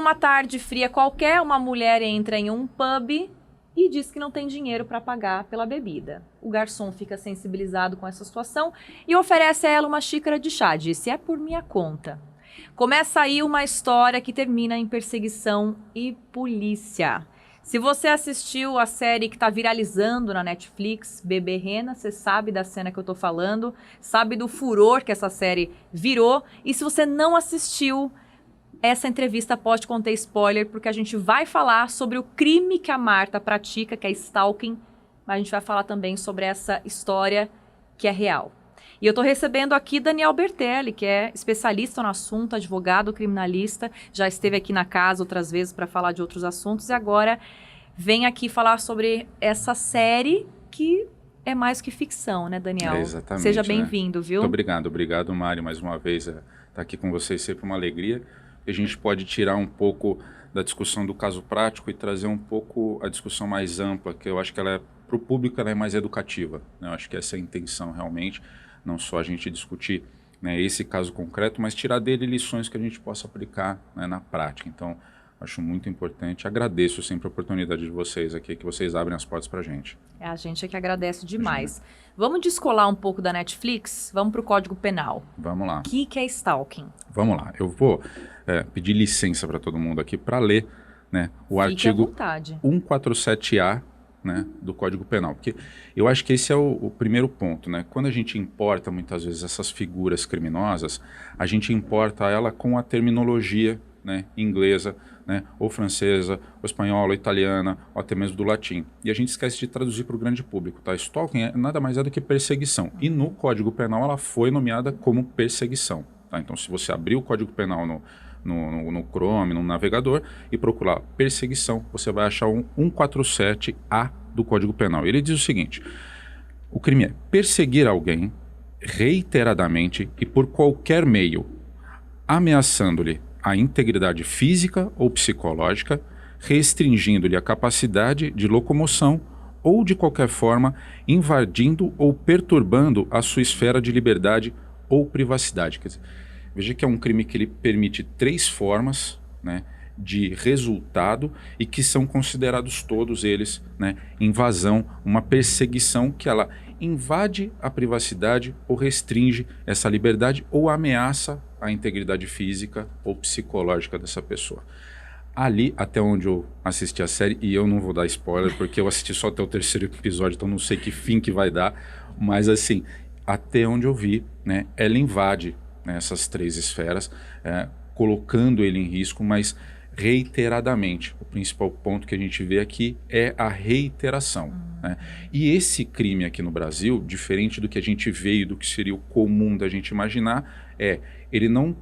numa tarde fria qualquer, uma mulher entra em um pub e diz que não tem dinheiro para pagar pela bebida. O garçom fica sensibilizado com essa situação e oferece a ela uma xícara de chá. Disse, é por minha conta. Começa aí uma história que termina em perseguição e polícia. Se você assistiu a série que está viralizando na Netflix, Bebê Rena, você sabe da cena que eu estou falando, sabe do furor que essa série virou. E se você não assistiu, essa entrevista pode conter spoiler, porque a gente vai falar sobre o crime que a Marta pratica, que é stalking, mas a gente vai falar também sobre essa história que é real. E eu estou recebendo aqui Daniel Bertelli, que é especialista no assunto, advogado criminalista, já esteve aqui na casa outras vezes para falar de outros assuntos e agora vem aqui falar sobre essa série que é mais que ficção, né, Daniel? Exatamente. Seja bem-vindo, viu? Muito obrigado. Obrigado, Mari, mais uma vez. Estar aqui com vocês sempre uma alegria. A gente pode tirar um pouco da discussão do caso prático e trazer um pouco a discussão mais ampla, que eu acho que ela para o público ela é mais educativa, né? Eu acho que essa é a intenção realmente, não só a gente discutir, né, esse caso concreto, mas tirar dele lições que a gente possa aplicar, né, na prática. Então, acho muito importante. Agradeço sempre a oportunidade de vocês aqui, que vocês abrem as portas para a gente. É a gente é que agradece demais. Vamos descolar um pouco da Netflix? Vamos para o Código Penal. Vamos lá. O que é stalking? Vamos lá. Eu vou pedir licença para todo mundo aqui para ler, né, o Fique à artigo vontade. 147A, né, do Código Penal. Porque eu acho que esse é o primeiro ponto, né? Quando a gente importa muitas vezes essas figuras criminosas, a gente importa ela com a terminologia, né, inglesa, né, ou francesa, ou espanhola, ou italiana, ou até mesmo do latim. E a gente esquece de traduzir para o grande público, tá? Stalking nada mais é do que perseguição. E no Código Penal ela foi nomeada como perseguição, tá? Então, se você abrir o Código Penal no Chrome, no navegador, e procurar perseguição, você vai achar um 147A do Código Penal. Ele diz o seguinte: o crime é perseguir alguém reiteradamente e por qualquer meio, ameaçando-lhe a integridade física ou psicológica, restringindo-lhe a capacidade de locomoção ou, de qualquer forma, invadindo ou perturbando a sua esfera de liberdade ou privacidade. Quer dizer, veja que é um crime que ele permite 3 formas, né, de resultado e que são considerados todos eles, né, invasão, uma perseguição que ela invade a privacidade ou restringe essa liberdade ou ameaça a integridade física ou psicológica dessa pessoa. Ali, até onde eu assisti a série, e eu não vou dar spoiler porque eu assisti só até o 3º episódio, então não sei que fim que vai dar, mas assim, até onde eu vi, né, ela invade, né, essas 3 esferas, colocando ele em risco, mas reiteradamente. O principal ponto que a gente vê aqui é a reiteração, né? E esse crime aqui no Brasil, diferente do que a gente vê e do que seria o comum da gente imaginar, ele não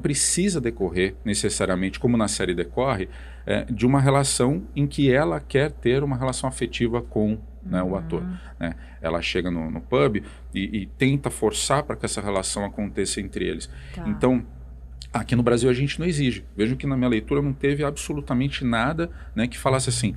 precisa decorrer necessariamente, como na série decorre, de uma relação em que ela quer ter uma relação afetiva com, né, o ator, né? Ela chega no pub e tenta forçar para que essa relação aconteça entre eles. Tá. Então, aqui no Brasil a gente não exige. Vejam que na minha leitura não teve absolutamente nada, né, que falasse assim,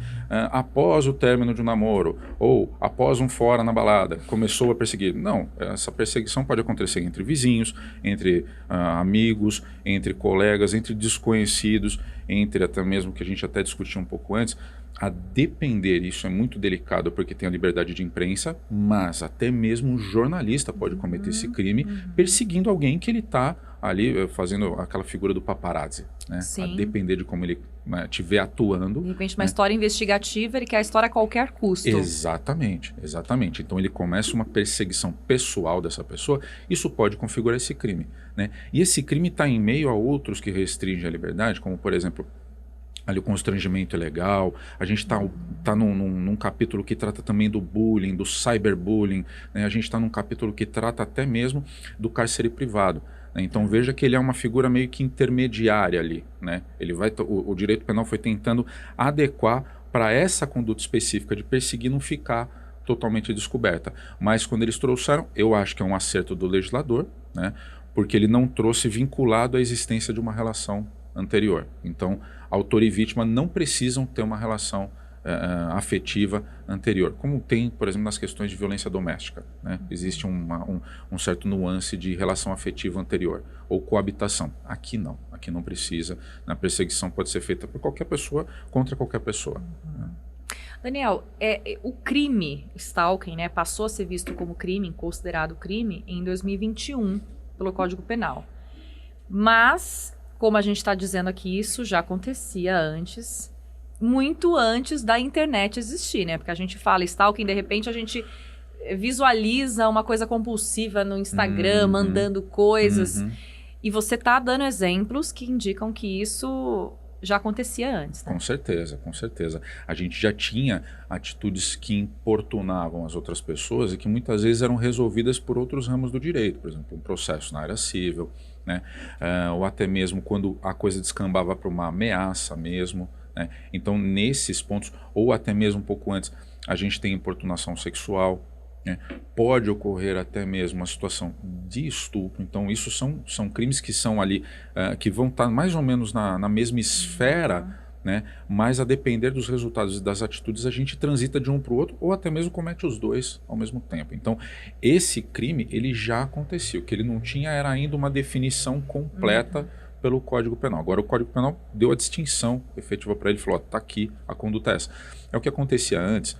após o término de um namoro, ou após um fora na balada, começou a perseguir. Não, essa perseguição pode acontecer entre vizinhos, entre amigos, entre colegas, entre desconhecidos, entre até mesmo, que a gente até discutiu um pouco antes, a depender, isso é muito delicado porque tem a liberdade de imprensa, mas até mesmo um jornalista pode cometer esse crime perseguindo alguém que ele está ali fazendo aquela figura do paparazzi, né? Sim. A depender de como ele estiver atuando. De repente, uma né? história investigativa, ele quer a história a qualquer custo. Exatamente, exatamente. Então ele começa uma perseguição pessoal dessa pessoa, isso pode configurar esse crime, né? E esse crime está em meio a outros que restringem a liberdade, como por exemplo, ali o constrangimento ilegal. A gente tá num capítulo que trata também do bullying, do cyberbullying, né? A gente está num capítulo que trata até mesmo do cárcere privado, né? Então veja que ele é uma figura meio que intermediária ali, né? O direito penal foi tentando adequar para essa conduta específica de perseguir não ficar totalmente descoberta. Mas quando eles trouxeram, eu acho que é um acerto do legislador, né? Porque ele não trouxe vinculado à existência de uma relação anterior. Então, autor e vítima não precisam ter uma relação afetiva anterior, como tem, por exemplo, nas questões de violência doméstica, né? Existe um certo nuance de relação afetiva anterior, ou coabitação. Aqui não precisa. A perseguição pode ser feita por qualquer pessoa contra qualquer pessoa. Né? Daniel, o crime stalking, né, passou a ser visto como crime, considerado crime, em 2021 pelo Código Penal. Mas, como a gente está dizendo aqui, isso já acontecia antes, muito antes da internet existir, né? Porque a gente fala stalking, de repente a gente visualiza uma coisa compulsiva no Instagram, mandando coisas. E você está dando exemplos que indicam que isso já acontecia antes, né? Com certeza, com certeza. A gente já tinha atitudes que importunavam as outras pessoas e que muitas vezes eram resolvidas por outros ramos do direito, por exemplo, um processo na área civil, né? Ou até mesmo quando a coisa descambava para uma ameaça mesmo, né? Então, nesses pontos, ou até mesmo um pouco antes, a gente tem importunação sexual, né? Pode ocorrer até mesmo uma situação de estupro. Então, isso são crimes que são ali, que vão estar mais ou menos na mesma esfera, né? Mas a depender dos resultados e das atitudes, a gente transita de um para o outro, ou até mesmo comete os dois ao mesmo tempo. Então, esse crime, ele já aconteceu. O que ele não tinha era ainda uma definição completa pelo Código Penal. Agora, o Código Penal deu a distinção efetiva para ele, falou, está aqui, a conduta é essa. É o que acontecia antes,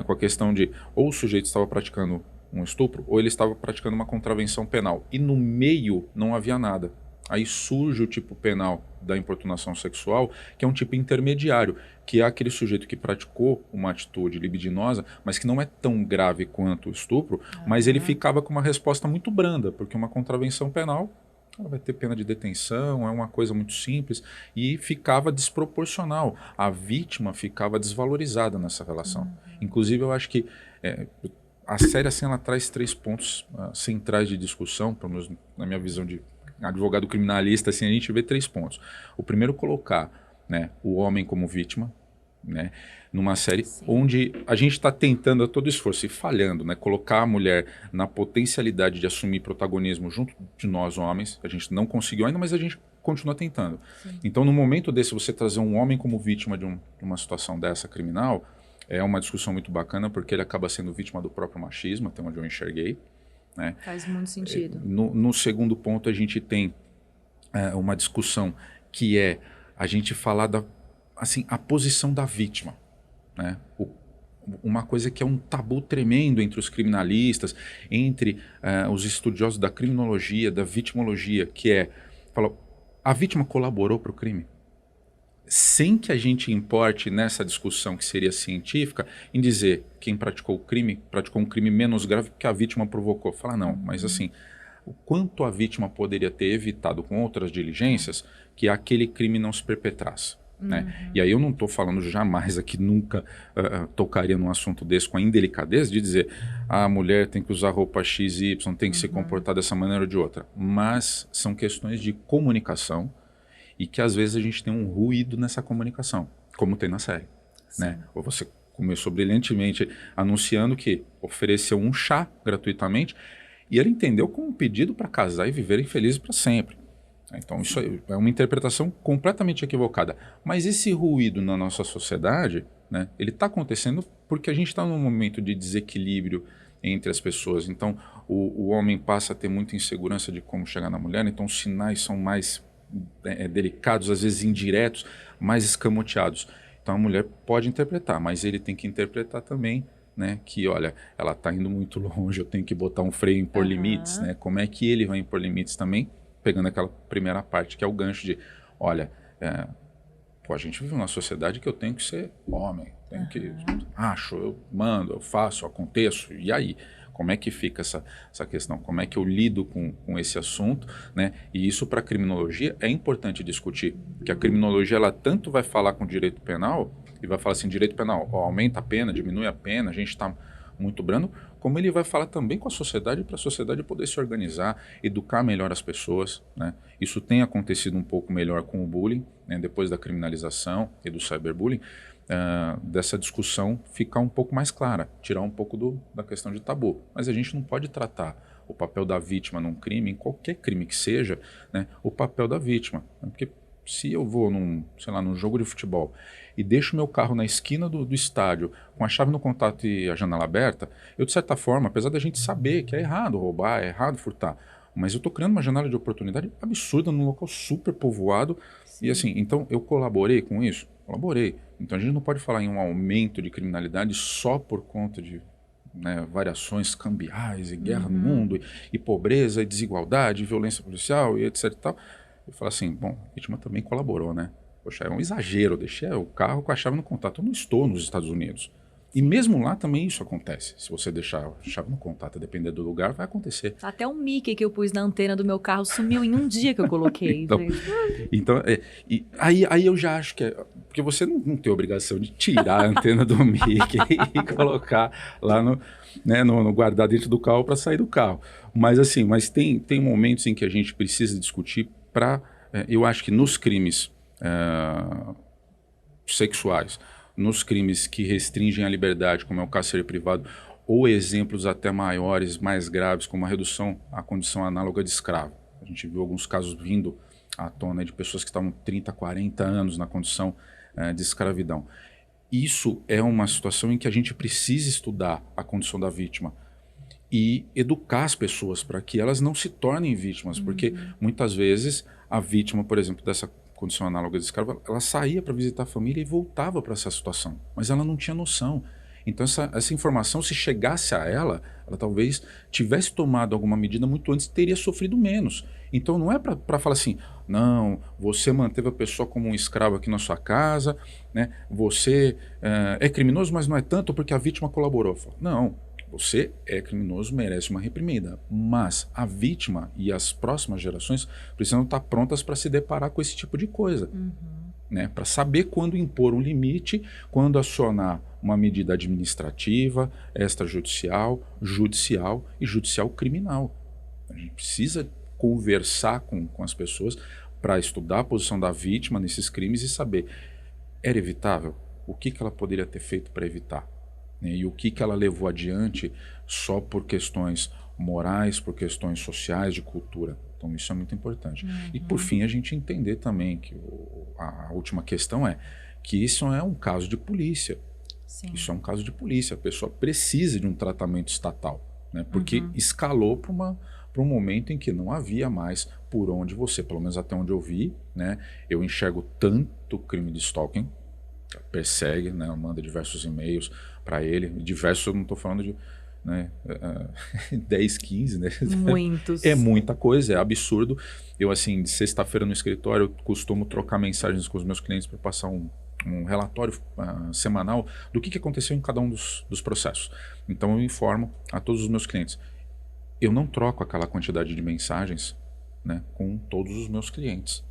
com a questão de ou o sujeito estava praticando um estupro ou ele estava praticando uma contravenção penal e no meio não havia nada. Aí surge o tipo penal da importunação sexual, que é um tipo intermediário, que é aquele sujeito que praticou uma atitude libidinosa, mas que não é tão grave quanto o estupro, mas ele ficava com uma resposta muito branda, porque uma contravenção penal ela vai ter pena de detenção, é uma coisa muito simples, e ficava desproporcional. A vítima ficava desvalorizada nessa relação. Inclusive, eu acho que a série assim, ela traz 3 pontos centrais de discussão, pelo menos na minha visão de advogado criminalista, assim, a gente vê 3 pontos. O primeiro, colocar, né, o homem como vítima, né, numa série onde a gente está tentando a todo esforço e falhando, né, colocar a mulher na potencialidade de assumir protagonismo junto de nós homens. A gente não conseguiu ainda, mas a gente continua tentando. Então, no momento desse, você trazer um homem como vítima de uma situação dessa criminal é uma discussão muito bacana, porque ele acaba sendo vítima do próprio machismo, até onde eu enxerguei, né? Faz muito sentido. No segundo ponto, a gente tem uma discussão que é a gente falar assim, a posição da vítima, né? Uma coisa que é um tabu tremendo entre os criminalistas, entre os estudiosos da criminologia, da vitimologia, que é, fala, a vítima colaborou para o crime? Sem que a gente importe nessa discussão que seria científica, em dizer quem praticou um crime menos grave porque a vítima provocou. Fala, não, mas assim, o quanto a vítima poderia ter evitado com outras diligências que aquele crime não se perpetrasse. Né? E aí eu não estou falando jamais aqui, nunca tocaria num assunto desse com a indelicadeza de dizer a mulher tem que usar roupa XY, tem que se comportar dessa maneira ou de outra. Mas são questões de comunicação e que às vezes a gente tem um ruído nessa comunicação, como tem na série. Né? Ou você começou brilhantemente anunciando que ofereceu um chá gratuitamente e ele entendeu como um pedido para casar e viverem felizes para sempre. Então isso é uma interpretação completamente equivocada. Mas esse ruído na nossa sociedade, né, ele está acontecendo porque a gente está num momento de desequilíbrio entre as pessoas. Então o homem passa a ter muita insegurança de como chegar na mulher, então os sinais são mais delicados, às vezes indiretos, mais escamoteados. Então a mulher pode interpretar, mas ele tem que interpretar também, né, que olha, ela está indo muito longe, eu tenho que botar um freio, impor limites, né? Como é que ele vai impor limites também? Pegando aquela primeira parte, que é o gancho de, olha, a gente vive numa sociedade que eu tenho que ser homem, tenho que, eu mando, eu faço, eu aconteço, e aí? Como é que fica essa questão? Como é que eu lido com esse assunto? Né? E isso para a criminologia é importante discutir, porque a criminologia ela tanto vai falar com o direito penal, e vai falar assim, direito penal, aumenta a pena, diminui a pena, a gente está muito brando, como ele vai falar também com a sociedade, para a sociedade poder se organizar, educar melhor as pessoas. Né? Isso tem acontecido um pouco melhor com o bullying, né? Depois da criminalização e do cyberbullying, dessa discussão ficar um pouco mais clara, tirar um pouco da questão de tabu. Mas a gente não pode tratar o papel da vítima num crime, em qualquer crime que seja, né? O papel da vítima. Né? Porque Se eu vou sei lá, num jogo de futebol e deixo meu carro na esquina do estádio com a chave no contato e a janela aberta, eu, de certa forma, apesar da gente saber que é errado roubar, é errado furtar, mas eu estou criando uma janela de oportunidade absurda num local super povoado. Sim. E assim, então eu colaborei com isso? Colaborei. Então a gente não pode falar em um aumento de criminalidade só por conta de, né, variações cambiais e guerra no mundo, e pobreza, e desigualdade, e violência policial, e etc e tal. Eu falo assim, bom, a vítima também colaborou, né? Poxa, é um exagero, eu deixei o carro com a chave no contato. Eu não estou nos Estados Unidos. E mesmo lá também isso acontece. Se você deixar a chave no contato, depender do lugar, vai acontecer. Até um Mickey que eu pus na antena do meu carro sumiu em um dia que eu coloquei. Então e aí eu já acho que é... Porque você não tem obrigação de tirar a antena do Mickey e colocar lá no guardar dentro do carro para sair do carro. Mas assim, tem momentos em que a gente precisa discutir para... eu acho que nos crimes sexuais, nos crimes que restringem a liberdade, como é o cárcere privado, ou exemplos até maiores, mais graves, como a redução à condição análoga de escravo. A gente viu alguns casos vindo à tona de pessoas que estavam 30, 40 anos na condição de escravidão. Isso é uma situação em que a gente precisa estudar a condição da vítima e educar as pessoas para que elas não se tornem vítimas, porque muitas vezes a vítima, por exemplo, dessa condição análoga de escravo, ela saía para visitar a família e voltava para essa situação, mas ela não tinha noção. Então essa informação, se chegasse a ela talvez tivesse tomado alguma medida muito antes e teria sofrido menos. Então não é para falar assim, não, você manteve a pessoa como um escravo aqui na sua casa, né? Você é criminoso, mas não é tanto porque a vítima colaborou. Não, você é criminoso, merece uma reprimenda, mas a vítima e as próximas gerações precisam estar prontas para se deparar com esse tipo de coisa. Né, para saber quando impor um limite, quando acionar uma medida administrativa, extrajudicial, judicial e judicial criminal. A gente precisa conversar com as pessoas para estudar a posição da vítima nesses crimes e saber, era evitável? O que ela poderia ter feito para evitar? E o que ela levou adiante só por questões morais, por questões sociais, de cultura. Então isso é muito importante. E por fim a gente entender também que a última questão é que isso não é um caso de polícia. Sim. Isso é um caso de polícia. A pessoa precisa de um tratamento estatal, né? Porque escalou para um momento em que não havia mais por onde você, pelo menos até onde eu vi, né? Eu enxergo tanto crime de stalking, persegue, né? Manda diversos e-mails para ele, diversos, eu não estou falando de, né, 10, 15, né? Muitos. É muita coisa, é absurdo. Eu, assim, de sexta-feira no escritório, eu costumo trocar mensagens com os meus clientes para passar um relatório semanal do que aconteceu em cada um dos processos. Então eu informo a todos os meus clientes. Eu não troco aquela quantidade de mensagens, né, com todos os meus clientes.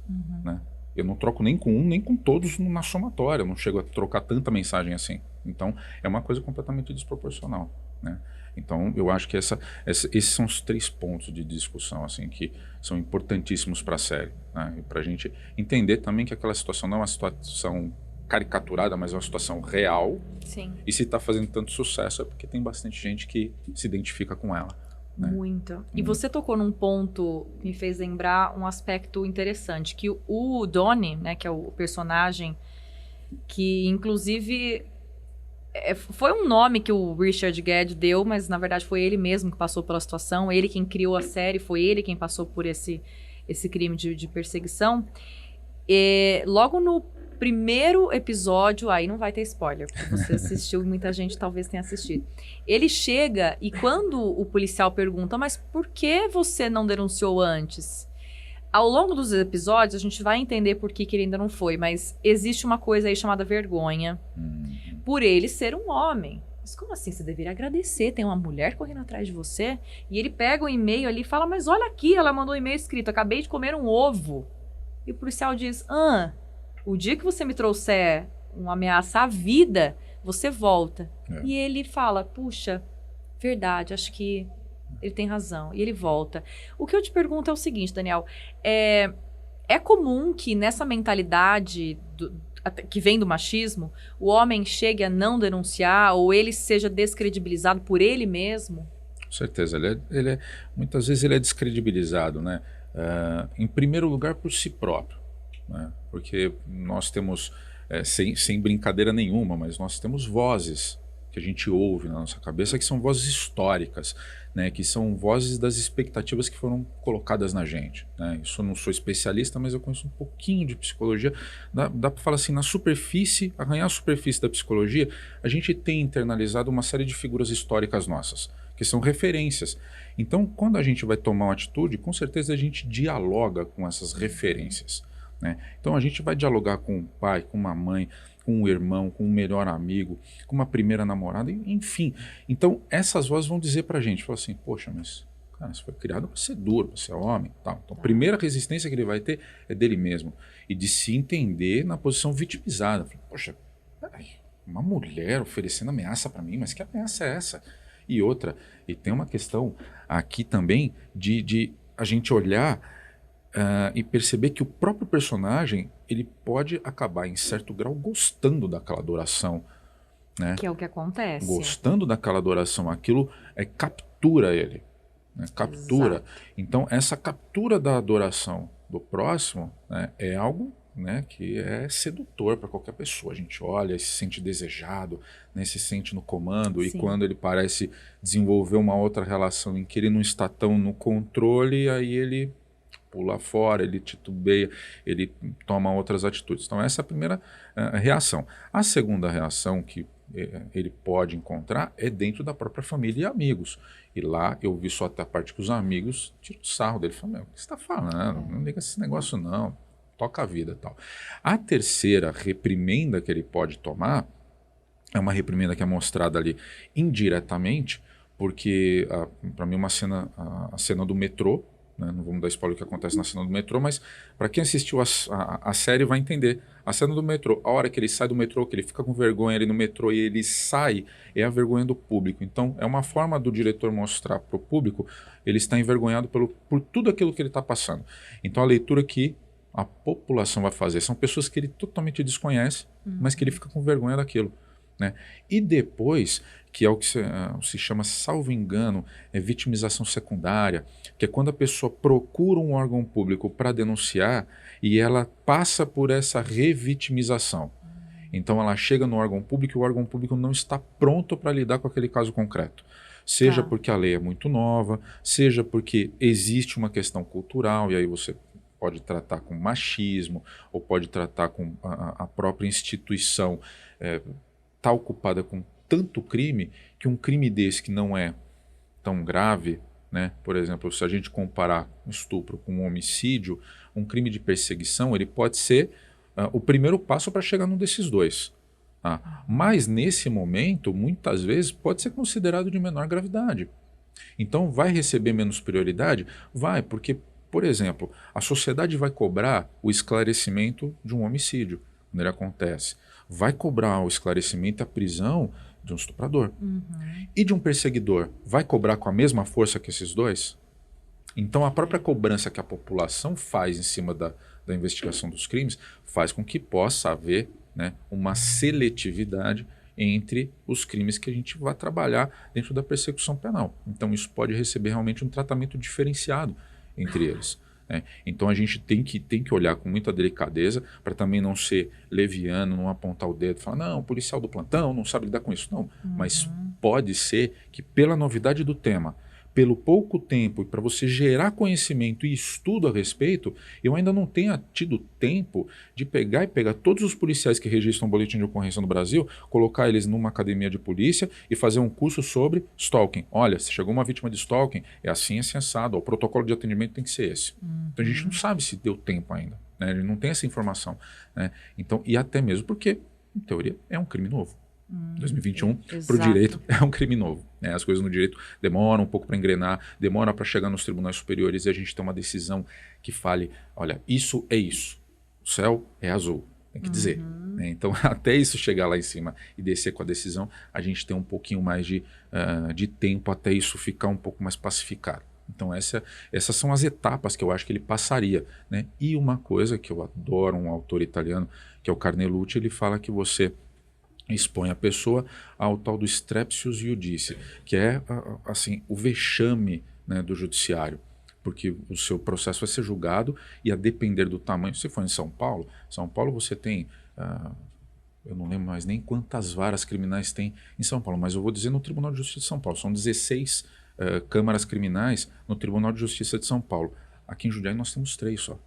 Né? Eu não troco nem com um, nem com todos na somatória. Eu não chego a trocar tanta mensagem assim. Então é uma coisa completamente desproporcional. Né? Então eu acho que esses são os 3 pontos de discussão assim, que são importantíssimos para a série. Né? Para a gente entender também que aquela situação não é uma situação caricaturada, mas é uma situação real. Sim. E se está fazendo tanto sucesso é porque tem bastante gente que se identifica com ela. Né? Muito. E você tocou num ponto que me fez lembrar um aspecto interessante, que o Donnie, né, que é o personagem, que inclusive foi um nome que o Richard Gere deu, mas na verdade foi ele mesmo que passou pela situação, ele quem criou a série, foi ele quem passou por esse crime de perseguição. E logo no primeiro episódio, aí não vai ter spoiler, porque você assistiu e muita gente talvez tenha assistido. Ele chega e quando o policial pergunta, mas por que você não denunciou antes? Ao longo dos episódios, a gente vai entender por que ele ainda não foi, mas existe uma coisa aí chamada vergonha por ele ser um homem. Mas como assim? Você deveria agradecer, tem uma mulher correndo atrás de você? E ele pega um e-mail ali e fala, mas olha aqui, ela mandou um e-mail escrito, acabei de comer um ovo. E o policial diz, o dia que você me trouxer uma ameaça à vida, você volta. E ele fala, puxa, verdade, acho que ele tem razão. E ele volta. O que eu te pergunto é o seguinte, Daniel, é comum que nessa mentalidade que vem do machismo, o homem chegue a não denunciar ou ele seja descredibilizado por ele mesmo? Com certeza, muitas vezes ele é descredibilizado, né? Em primeiro lugar por si próprio. né? Porque nós temos, sem brincadeira nenhuma, mas nós temos vozes que a gente ouve na nossa cabeça que são vozes históricas, né? Que são vozes das expectativas que foram colocadas na gente, né? Isso eu não sou especialista, mas eu conheço um pouquinho de psicologia. Dá para falar assim, na superfície, arranhar a superfície da psicologia, a gente tem internalizado uma série de figuras históricas nossas, que são referências. Então, quando a gente vai tomar uma atitude, com certeza a gente dialoga com essas referências, né? Então a gente vai dialogar com um pai, com uma mãe, com um irmão, com um melhor amigo, com uma primeira namorada, enfim. Então essas vozes vão dizer pra gente, falar assim, poxa, mas cara, você foi criado para ser duro, para ser homem, tal. Então a primeira resistência que ele vai ter é dele mesmo e de se entender na posição vitimizada. Poxa, peraí, uma mulher oferecendo ameaça para mim, mas que ameaça é essa? E outra, e tem uma questão aqui também de a gente olhar e perceber que o próprio personagem ele pode acabar em certo grau gostando daquela adoração, né? Que é o que acontece. Gostando daquela adoração, aquilo captura ele, né? Captura. Exato. Então essa captura da adoração do próximo, né, é algo, né, que é sedutor para qualquer pessoa. A gente olha e se sente desejado, né, se sente no comando. Sim. E quando ele parece desenvolver uma outra relação em que ele não está tão no controle, aí ele pula fora, ele titubeia, ele toma outras atitudes. Então essa é a primeira reação. A segunda reação que ele pode encontrar é dentro da própria família e amigos. E lá eu vi só até a parte que os amigos tiram o sarro dele. Falam, o que você está falando? Não liga esse negócio não. Toca a vida e tal. A terceira reprimenda que ele pode tomar é uma reprimenda que é mostrada ali indiretamente, porque para mim a cena do metrô, né? Não vamos dar spoiler do que acontece na cena do metrô, mas para quem assistiu a série vai entender. A cena do metrô, a hora que ele sai do metrô, que ele fica com vergonha ali no metrô e ele sai, é a vergonha do público. Então é uma forma do diretor mostrar para o público, ele está envergonhado por tudo aquilo que ele está passando. Então a leitura que a população vai fazer são pessoas que ele totalmente desconhece, mas que ele fica com vergonha daquilo, né? E depois, que é o que se chama, salvo engano, vitimização secundária, que é quando a pessoa procura um órgão público para denunciar e ela passa por essa revitimização. Então ela chega no órgão público e o órgão público não está pronto para lidar com aquele caso concreto. Seja porque a lei é muito nova, seja porque existe uma questão cultural, e aí você pode tratar com machismo, ou pode tratar com a própria instituição tá ocupada com tanto crime, que um crime desse que não é tão grave, né? Por exemplo, se a gente comparar um estupro com um homicídio, um crime de perseguição, ele pode ser o primeiro passo para chegar num desses dois. Mas nesse momento, muitas vezes, pode ser considerado de menor gravidade. Então vai receber menos prioridade? Vai, porque, por exemplo, a sociedade vai cobrar o esclarecimento de um homicídio, quando ele acontece. Vai cobrar o esclarecimento e a prisão de um estuprador. E de um perseguidor, vai cobrar com a mesma força que esses dois? Então a própria cobrança que a população faz em cima da investigação dos crimes faz com que possa haver, né, uma seletividade entre os crimes que a gente vai trabalhar dentro da persecução penal. Então isso pode receber realmente um tratamento diferenciado entre eles. Então a gente tem que olhar com muita delicadeza para também não ser leviano, não apontar o dedo e falar, não, o policial do plantão não sabe lidar com isso, não. Mas pode ser que pela novidade do tema, pelo pouco tempo e para você gerar conhecimento e estudo a respeito, eu ainda não tenha tido tempo de pegar todos os policiais que registram um boletim de ocorrência no Brasil, colocar eles numa academia de polícia e fazer um curso sobre stalking. Olha, se chegou uma vítima de stalking, é assim assado, o protocolo de atendimento tem que ser esse. Então a gente não sabe se deu tempo ainda, né? A gente não tem essa informação, né? Então, e até mesmo porque, em teoria, é um crime novo. 2021, para o direito, é um crime novo, né? As coisas no direito demoram um pouco para engrenar, demora para chegar nos tribunais superiores e a gente ter uma decisão que fale, olha, isso é isso, o céu é azul, tem que dizer, né? Então, até isso chegar lá em cima e descer com a decisão, a gente tem um pouquinho mais de tempo até isso ficar um pouco mais pacificado. Então essas são as etapas que eu acho que ele passaria, né? E uma coisa que eu adoro, um autor italiano, que é o Carnelucci, ele fala que você expõe a pessoa ao tal do strepsius iudice, que é assim, o vexame, né, do judiciário. porque o seu processo vai ser julgado e a depender do tamanho. Se for em São Paulo você tem, eu não lembro mais nem quantas varas criminais tem em São Paulo, mas eu vou dizer no Tribunal de Justiça de São Paulo, são 16 câmaras criminais no Tribunal de Justiça de São Paulo. Aqui em Jundiaí nós temos 3 só.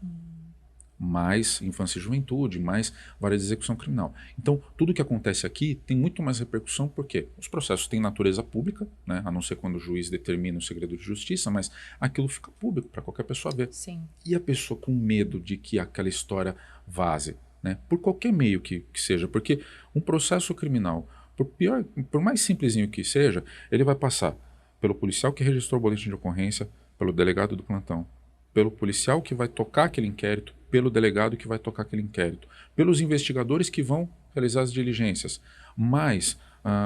Mais infância e juventude, mais vara de execução criminal. Então, tudo que acontece aqui tem muito mais repercussão porque os processos têm natureza pública, né, a não ser quando o juiz determina o segredo de justiça, mas aquilo fica público para qualquer pessoa ver. Sim. E a pessoa com medo de que aquela história vaze, né, por qualquer meio que seja, porque um processo criminal, por mais simplesinho que seja, ele vai passar pelo policial que registrou o boletim de ocorrência, pelo delegado do plantão, pelo policial que vai tocar aquele inquérito, pelo delegado que vai tocar aquele inquérito, pelos investigadores que vão realizar as diligências, mais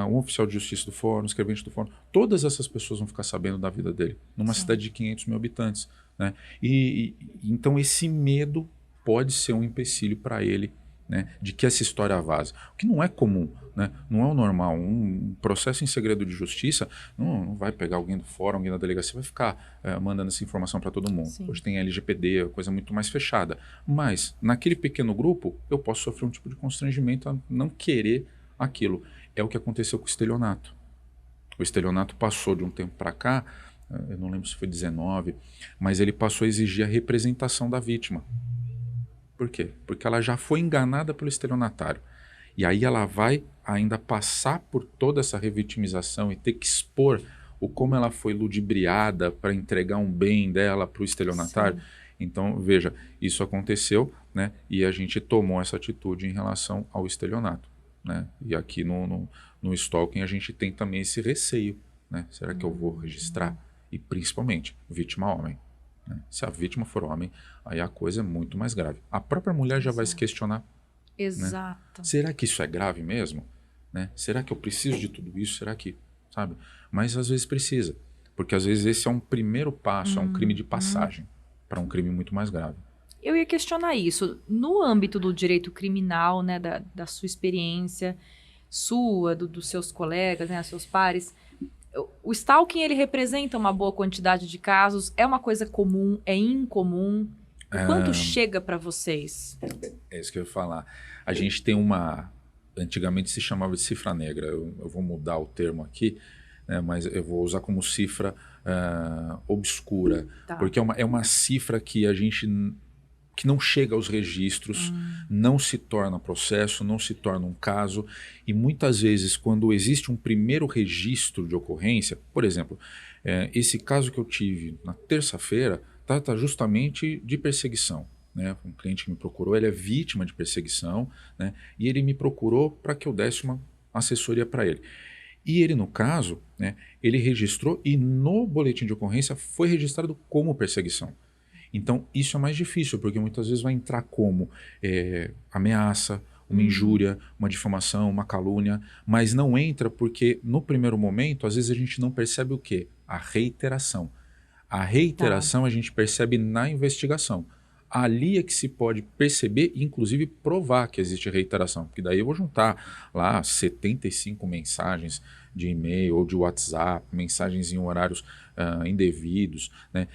um oficial de justiça do fórum, um escrevente do fórum, todas essas pessoas vão ficar sabendo da vida dele, numa cidade de 500 mil habitantes. Né? Então esse medo pode ser um empecilho para ele, né, de que essa história vaza. O que não é comum, né? Não é o normal. Um processo em segredo de justiça não vai pegar alguém do fórum, alguém da delegacia, vai ficar mandando essa informação para todo mundo. Sim. Hoje tem LGPD, coisa muito mais fechada. Mas, naquele pequeno grupo, eu posso sofrer um tipo de constrangimento a não querer aquilo. É o que aconteceu com o estelionato. O estelionato passou de um tempo para cá, eu não lembro se foi 19, mas ele passou a exigir a representação da vítima. Por quê? Porque ela já foi enganada pelo estelionatário. E aí ela vai ainda passar por toda essa revitimização e ter que expor o como ela foi ludibriada para entregar um bem dela para o estelionatário. Sim. Então, veja, isso aconteceu, né? E a gente tomou essa atitude em relação ao estelionato. Né? E aqui no stalking a gente tem também esse receio. Né? Será que eu vou registrar? E principalmente, vítima homem. Se a vítima for homem, aí a coisa é muito mais grave. A própria mulher já vai se questionar. Exato. Né? Será que isso é grave mesmo? Né? Será que eu preciso de tudo isso? Será que, sabe? Mas às vezes precisa. Porque às vezes esse é um primeiro passo, é um crime de passagem para um crime muito mais grave. Eu ia questionar isso. No âmbito do direito criminal, né, da sua experiência, sua, dos seus colegas, né, seus pares, o stalking, ele representa uma boa quantidade de casos? É uma coisa comum? É incomum? O quanto chega para vocês? É isso que eu ia falar. A gente tem uma... Antigamente se chamava de cifra negra. Eu vou mudar o termo aqui, né, mas eu vou usar como cifra obscura. Tá. Porque é uma cifra que a gente... que não chega aos registros, não se torna processo, não se torna um caso. E muitas vezes, quando existe um primeiro registro de ocorrência, por exemplo, esse caso que eu tive na terça-feira trata justamente de perseguição. Né? Um cliente que me procurou, ele é vítima de perseguição, né? E ele me procurou para que eu desse uma assessoria para ele. E ele, no caso, né, ele registrou e no boletim de ocorrência foi registrado como perseguição. Então, isso é mais difícil, porque muitas vezes vai entrar como ameaça, uma injúria, uma difamação, uma calúnia, mas não entra porque, no primeiro momento, às vezes a gente não percebe o quê? A reiteração. A reiteração a gente percebe na investigação. Ali é que se pode perceber e, inclusive, provar que existe reiteração. Porque daí eu vou juntar lá 75 mensagens de e-mail ou de WhatsApp, mensagens em horários indevidos, né,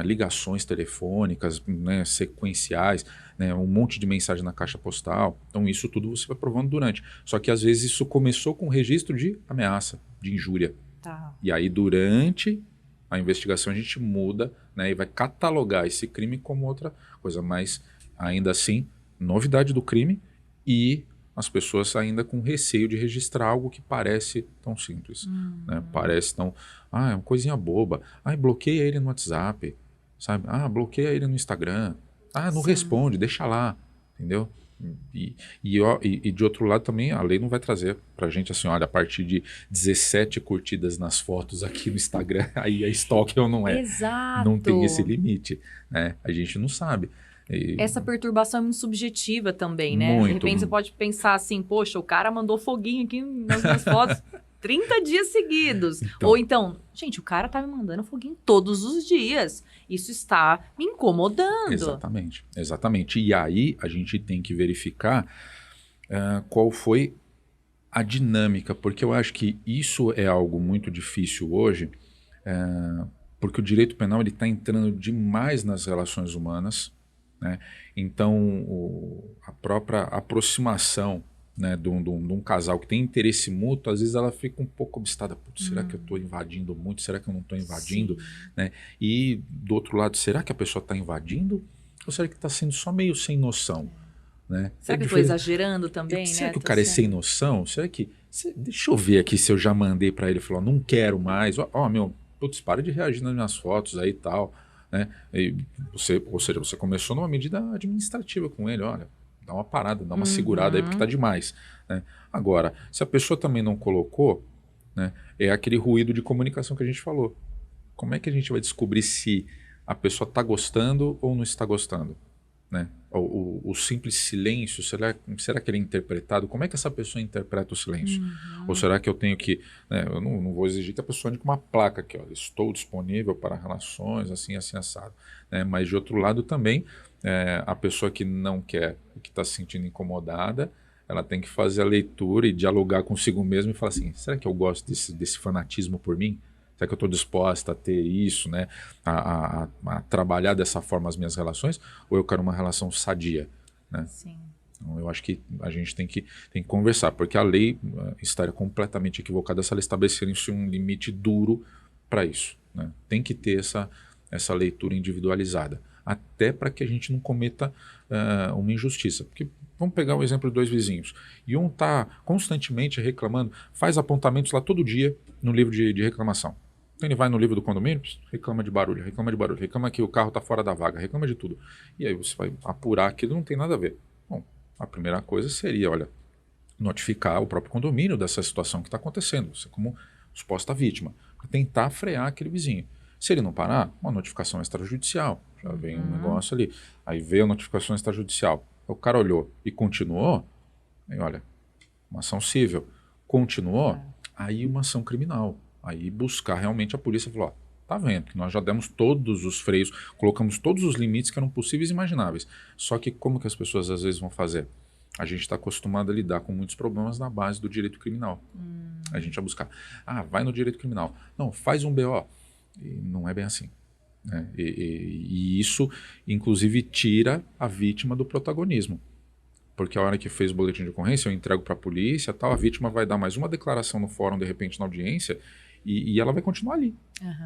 ligações telefônicas, né, sequenciais, né, um monte de mensagem na caixa postal. Então isso tudo você vai provando durante. Só que às vezes isso começou com registro de ameaça, de injúria. Tá. E aí durante a investigação a gente muda, né, e vai catalogar esse crime como outra coisa. Mas ainda assim, novidade do crime e as pessoas ainda com receio de registrar algo que parece tão simples. Né? Parece tão... é uma coisinha boba. Bloqueia ele no WhatsApp, sabe? Bloqueia ele no Instagram. Não responde, deixa lá, entendeu? E de outro lado também, a lei não vai trazer pra gente assim, olha, a partir de 17 curtidas nas fotos aqui no Instagram, aí é stalking ou não é. Exato. Não tem esse limite, né? A gente não sabe. Essa perturbação é muito subjetiva também, né? Muito. De repente você pode pensar assim, poxa, o cara mandou foguinho aqui nas minhas fotos 30 dias seguidos. Ou então, gente, o cara tá me mandando foguinho todos os dias. Isso está me incomodando. Exatamente, exatamente. E aí a gente tem que verificar qual foi a dinâmica, porque eu acho que isso é algo muito difícil hoje, porque o direito penal ele está entrando demais nas relações humanas, né? Então, a própria aproximação, né, de um casal que tem interesse mútuo, às vezes ela fica um pouco obstada. Putz, será que eu estou invadindo muito? Será que eu não estou invadindo? Né? E do outro lado, será que a pessoa está invadindo? Ou será que está sendo só meio sem noção? Né? Será que eu estou exagerando também? Será né? que o cara é sem noção? Será que... Deixa eu ver aqui se eu já mandei para ele, falou, não quero mais. Ó, meu, putz, para de reagir nas minhas fotos aí e tal. Né? E ou seja, você começou numa medida administrativa com ele, olha, dá uma parada, dá uma segurada aí porque tá demais. Né? Agora, se a pessoa também não colocou, né, é aquele ruído de comunicação que a gente falou. Como é que a gente vai descobrir se a pessoa está gostando ou não está gostando? Né? O simples silêncio, será que ele é interpretado? Como é que essa pessoa interpreta o silêncio? Ou será que eu tenho que... Né, eu não vou exigir que a pessoa ande com uma placa aqui, ó, estou disponível para relações, assim, assim, assado. Né? Mas de outro lado também, a pessoa que não quer, que está se sentindo incomodada, ela tem que fazer a leitura e dialogar consigo mesmo e falar assim, será que eu gosto desse fanatismo por mim? Será que eu estou disposta a ter isso, né? A trabalhar dessa forma as minhas relações? Ou eu quero uma relação sadia? Né? Sim. Então, eu acho que a gente tem que conversar, porque a lei estaria completamente equivocada se ela estabelecer um limite duro para isso. Né? Tem que ter essa leitura individualizada, até para que a gente não cometa uma injustiça. Porque vamos pegar o exemplo de dois vizinhos, e um está constantemente reclamando, faz apontamentos lá todo dia no livro de reclamação. Então ele vai no livro do condomínio, reclama de barulho, reclama que o carro está fora da vaga, reclama de tudo. E aí você vai apurar aquilo, não tem nada a ver. Bom, a primeira coisa seria, olha, notificar o próprio condomínio dessa situação que está acontecendo, você como suposta vítima, para tentar frear aquele vizinho. Se ele não parar, uma notificação extrajudicial, já vem um negócio ali. Aí veio a notificação extrajudicial, o cara olhou e continuou, aí olha, uma ação civil, continuou, aí uma ação criminal. Aí buscar realmente a polícia e falar, ó, tá vendo que nós já demos todos os freios, colocamos todos os limites que eram possíveis e imagináveis. Só que como que as pessoas às vezes vão fazer? A gente está acostumado a lidar com muitos problemas na base do direito criminal. A gente vai buscar, vai no direito criminal. Não, faz um BO. E não é bem assim. Né? E isso, inclusive, tira a vítima do protagonismo. Porque a hora que fez o boletim de ocorrência, eu entrego para a polícia, tal, a vítima vai dar mais uma declaração no fórum, de repente, na audiência, e ela vai continuar ali,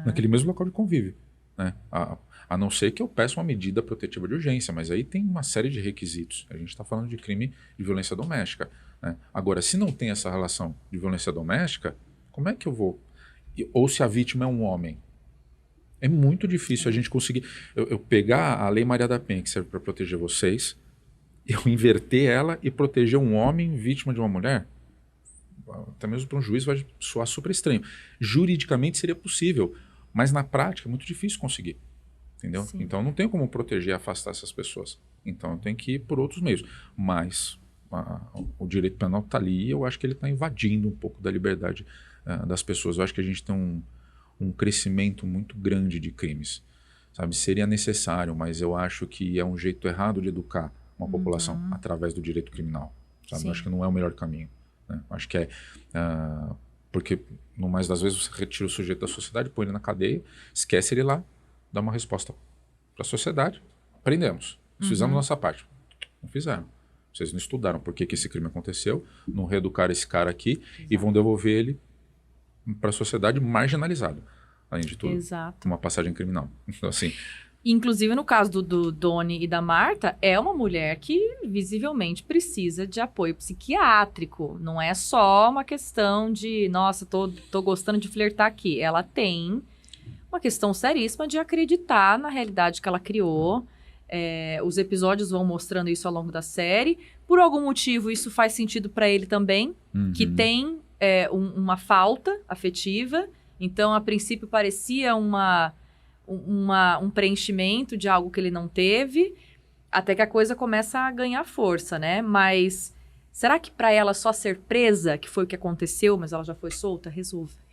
naquele mesmo local de convívio. Né? A não ser que eu peça uma medida protetiva de urgência, mas aí tem uma série de requisitos. A gente está falando de crime de violência doméstica. Né? Agora, se não tem essa relação de violência doméstica, como é que eu vou? Ou se a vítima é um homem? É muito difícil a gente conseguir... Eu pegar a Lei Maria da Penha, que serve para proteger vocês, eu inverter ela e proteger um homem vítima de uma mulher, até mesmo para um juiz vai soar super estranho. Juridicamente seria possível, mas na prática é muito difícil conseguir. Entendeu? Sim. Então não tem como proteger e afastar essas pessoas. Então eu tenho que ir por outros meios. Mas o direito penal está ali e eu acho que ele está invadindo um pouco da liberdade das pessoas. Eu acho que a gente tem um crescimento muito grande de crimes. Sabe? Seria necessário, mas eu acho que é um jeito errado de educar uma população através do direito criminal. Sabe? Eu acho que não é o melhor caminho. Né? Eu acho que é... porque, no mais das vezes, você retira o sujeito da sociedade, põe ele na cadeia, esquece ele lá, dá uma resposta para a sociedade. Aprendemos. Fizemos nossa parte. Não fizeram. Vocês não estudaram por que esse crime aconteceu, não reeducaram esse cara aqui e vão devolver ele para a sociedade marginalizado. Além de tudo, uma passagem criminal. Então, assim... Inclusive, no caso do Doni e da Marta, é uma mulher que visivelmente precisa de apoio psiquiátrico. Não é só uma questão de, nossa, tô gostando de flertar aqui. Ela tem uma questão seríssima de acreditar na realidade que ela criou. Os episódios vão mostrando isso ao longo da série. Por algum motivo, isso faz sentido para ele também, que tem uma falta afetiva. Então, a princípio, parecia um preenchimento de algo que ele não teve, até que a coisa começa a ganhar força, né? Mas será que para ela só ser presa, que foi o que aconteceu, mas ela já foi solta,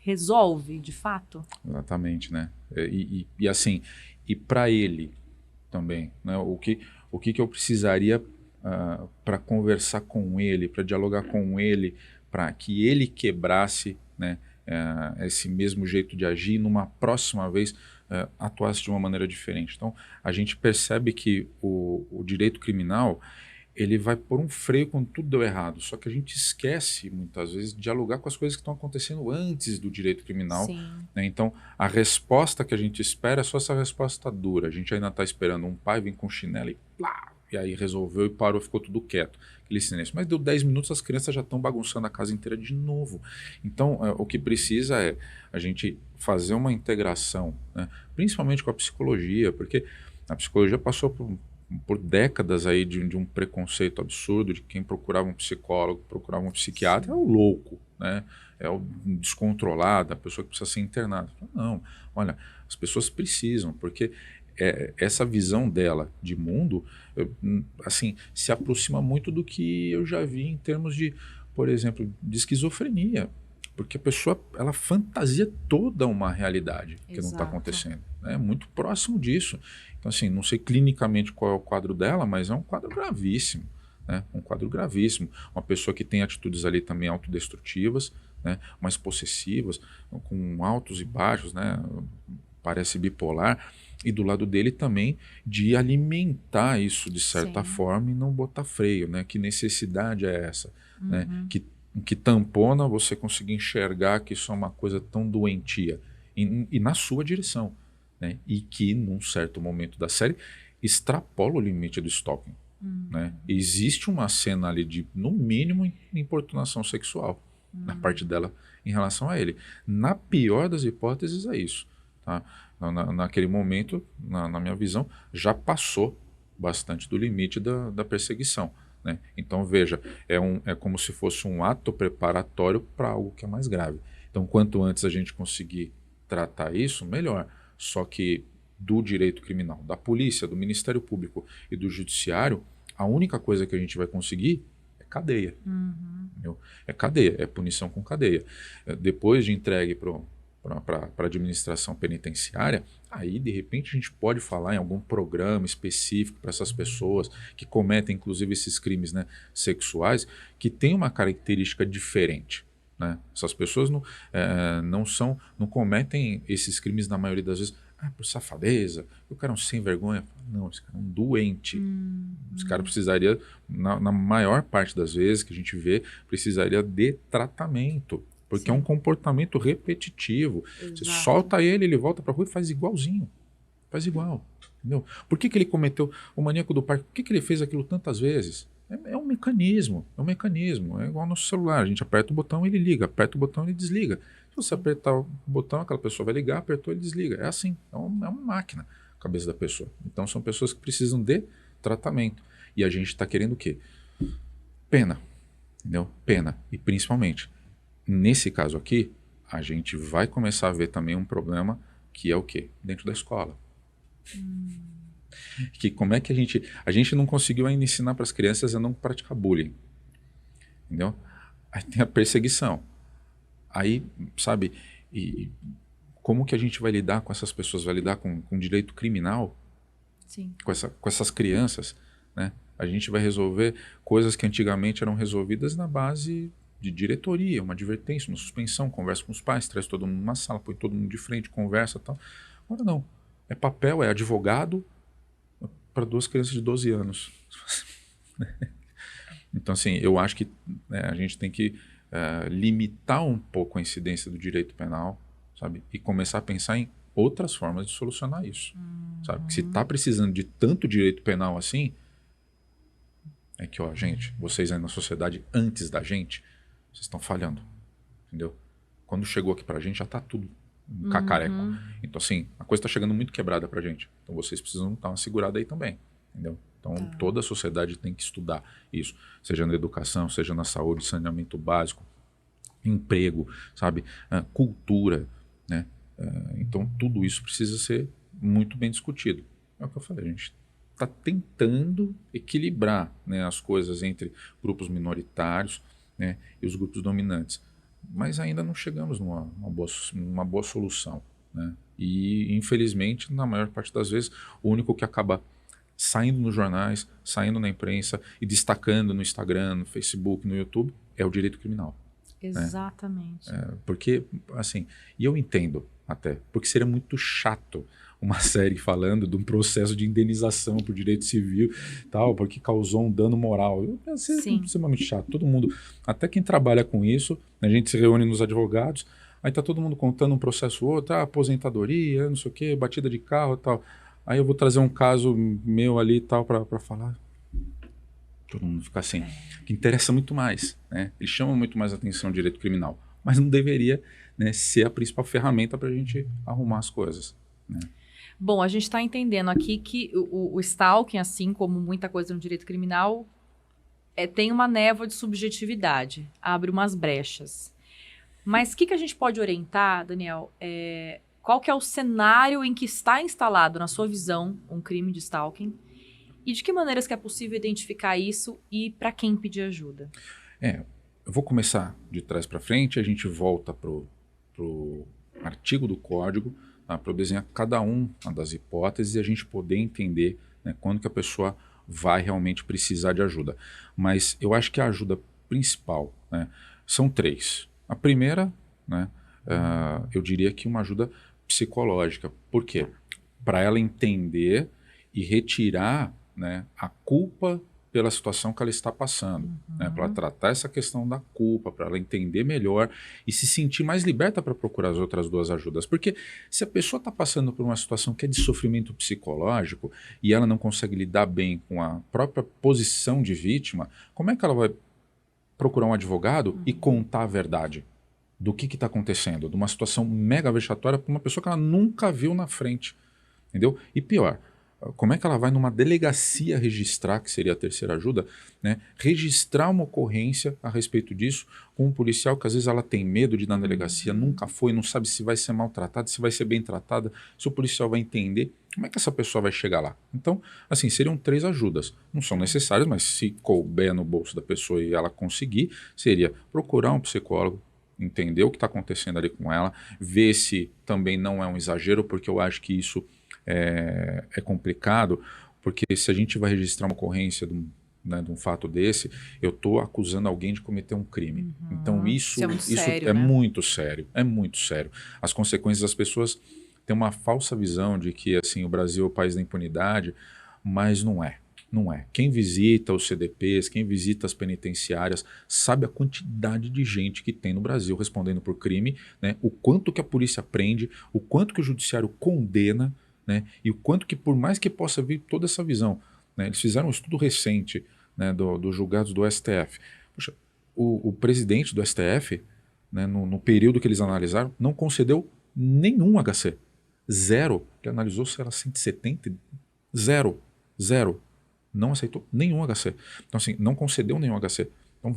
resolve de fato? Exatamente, né? E assim, e para ele também, né? O que eu precisaria para conversar com ele, para dialogar com ele, para que ele quebrasse, né, esse mesmo jeito de agir, numa próxima vez atuasse de uma maneira diferente. Então, a gente percebe que o direito criminal ele vai pôr um freio quando tudo deu errado. Só que a gente esquece, muitas vezes, de dialogar com as coisas que estão acontecendo antes do direito criminal. Né? Então, a resposta que a gente espera é só essa resposta dura. A gente ainda está esperando um pai vir com chinelo e plá, e aí resolveu e parou, ficou tudo quieto. Aquele silêncio. Mas deu 10 minutos, as crianças já estão bagunçando a casa inteira de novo. Então, o que precisa é a gente fazer uma integração, né? Principalmente com a psicologia, porque a psicologia passou por décadas aí de um preconceito absurdo de quem procurava um psicólogo, procurava um psiquiatra, é o louco, né? É o descontrolado, a pessoa que precisa ser internada. Não, olha, as pessoas precisam, porque essa visão dela de mundo, assim, se aproxima muito do que eu já vi em termos de, por exemplo, de esquizofrenia. Porque a pessoa, ela fantasia toda uma realidade que não está acontecendo. É muito próximo disso. Então, assim, não sei clinicamente qual é o quadro dela, mas é um quadro gravíssimo. Né? Um quadro gravíssimo. Uma pessoa que tem atitudes ali também autodestrutivas, né? Mais possessivas, com altos e baixos, né? Parece bipolar. E do lado dele também de alimentar isso de certa forma e não botar freio. Né? Que necessidade é essa? Né? Que tampona você conseguir enxergar que isso é uma coisa tão doentia e na sua direção, né? E que num certo momento da série extrapola o limite do stalking, né? Existe uma cena ali de, no mínimo, importunação sexual na parte dela em relação a ele. Na pior das hipóteses é isso, tá? Naquele momento, na minha visão, já passou bastante do limite da perseguição. Né? Então, veja, é como se fosse um ato preparatório para algo que é mais grave. Então, quanto antes a gente conseguir tratar isso, melhor. Só que do direito criminal, da polícia, do Ministério Público e do Judiciário, a única coisa que a gente vai conseguir é cadeia. É cadeia, é punição com cadeia. Depois de entregue para a administração penitenciária, aí de repente a gente pode falar em algum programa específico para essas pessoas que cometem inclusive esses crimes, né, sexuais, que tem uma característica diferente. Né? Essas pessoas não cometem esses crimes na maioria das vezes por safadeza, o cara é um sem vergonha. Não, esse cara é um doente. Esse cara precisaria, na maior parte das vezes que a gente vê, precisaria de tratamento. Porque é um comportamento repetitivo. Exato. Você solta ele volta para a rua e faz igualzinho. Faz igual. Entendeu? Por que ele cometeu o maníaco do parque? Por que ele fez aquilo tantas vezes? É um mecanismo. É um mecanismo. É igual no celular. A gente aperta o botão e ele liga. Aperta o botão e ele desliga. Se você apertar o botão, aquela pessoa vai ligar, apertou, ele desliga. É assim. É uma máquina a cabeça da pessoa. Então são pessoas que precisam de tratamento. E a gente está querendo o quê? Pena. Entendeu? Pena. E principalmente, nesse caso aqui, a gente vai começar a ver também um problema que é o quê? Dentro da escola. Que como é que a gente não conseguiu ainda ensinar para as crianças a não praticar bullying. Entendeu? Aí tem a perseguição. Aí, sabe, e como que a gente vai lidar com essas pessoas? Vai lidar com direito criminal? Sim. Com essas crianças, né? A gente vai resolver coisas que antigamente eram resolvidas na base de diretoria, uma advertência, uma suspensão, conversa com os pais, traz todo mundo numa sala, põe todo mundo de frente, conversa e tal. Agora não. É papel, é advogado para duas crianças de 12 anos. Então, assim, eu acho que a gente tem que limitar um pouco a incidência do direito penal, sabe? E começar a pensar em outras formas de solucionar isso, sabe? Porque se está precisando de tanto direito penal assim, é que, ó, gente, vocês aí na sociedade, antes da gente, vocês estão falhando, entendeu? Quando chegou aqui pra gente, já tá tudo cacareco. Então, assim, a coisa tá chegando muito quebrada pra gente. Então, vocês precisam dar uma segurada aí também, entendeu? Então, toda a sociedade tem que estudar isso, seja na educação, seja na saúde, saneamento básico, emprego, sabe? Cultura, né? Então, tudo isso precisa ser muito bem discutido. É o que eu falei, gente. Está tentando equilibrar, né, as coisas entre grupos minoritários, né, e os grupos dominantes. Mas ainda não chegamos numa boa solução. Né? E, infelizmente, na maior parte das vezes, o único que acaba saindo nos jornais, saindo na imprensa e destacando no Instagram, no Facebook, no YouTube, é o direito criminal. Exatamente. Porque, assim, e eu entendo até, porque seria muito chato uma série falando de um processo de indenização por direito civil tal, porque causou um dano moral. Ia ser Sim. extremamente chato. Todo mundo, até quem trabalha com isso, a gente se reúne nos advogados, aí tá todo mundo contando um processo outro, aposentadoria, não sei o quê, batida de carro e tal. Aí eu vou trazer um caso meu ali e tal para falar. Todo mundo fica assim, que interessa muito mais, né? Ele chama muito mais atenção o direito criminal, mas não deveria, né, ser a principal ferramenta para a gente arrumar as coisas, né? Bom, a gente está entendendo aqui que o stalking, assim como muita coisa no direito criminal, tem uma névoa de subjetividade, abre umas brechas. Mas o que a gente pode orientar, Daniel? Qual que é o cenário em que está instalado, na sua visão, um crime de stalking? E de que maneiras que é possível identificar isso e para quem pedir ajuda? Eu vou começar de trás para frente, a gente volta pro artigo do código, tá, para eu desenhar cada uma das hipóteses e a gente poder entender, né, quando que a pessoa vai realmente precisar de ajuda. Mas eu acho que a ajuda principal, né, são três. A primeira, né, eu diria que uma ajuda psicológica. Por quê? Para ela entender e retirar, né, a culpa pela situação que ela está passando, né, para ela tratar essa questão da culpa, para ela entender melhor e se sentir mais liberta para procurar as outras duas ajudas. Porque se a pessoa está passando por uma situação que é de sofrimento psicológico e ela não consegue lidar bem com a própria posição de vítima, como é que ela vai procurar um advogado e contar a verdade do que está acontecendo, de uma situação mega vexatória para uma pessoa que ela nunca viu na frente, entendeu? E pior, como é que ela vai numa delegacia registrar, que seria a terceira ajuda, né, registrar uma ocorrência a respeito disso com um policial que às vezes ela tem medo de ir na delegacia, nunca foi, não sabe se vai ser maltratada, se vai ser bem tratada, se o policial vai entender, como é que essa pessoa vai chegar lá? Então, assim, seriam três ajudas. Não são necessárias, mas se couber no bolso da pessoa e ela conseguir, seria procurar um psicólogo, entender o que está acontecendo ali com ela, ver se também não é um exagero, porque eu acho que isso é complicado, porque se a gente vai registrar uma ocorrência de um fato desse, eu estou acusando alguém de cometer um crime. Então isso Isso é muito sério, é né? muito sério, é muito sério. As consequências, das pessoas têm uma falsa visão de que assim, o Brasil é o país da impunidade, mas não é. Não é. Quem visita os CDPs, quem visita as penitenciárias, sabe a quantidade de gente que tem no Brasil respondendo por crime, né? O quanto que a polícia prende, o quanto que o judiciário condena, né? E o quanto que, por mais que possa vir toda essa visão, né? Eles fizeram um estudo recente, né, dos julgados do STF. Poxa, o presidente do STF, né, no período que eles analisaram, não concedeu nenhum HC. Zero. Ele analisou se era 170. Zero. Zero. Não aceitou nenhum HC. Então, assim, não concedeu nenhum HC. Então,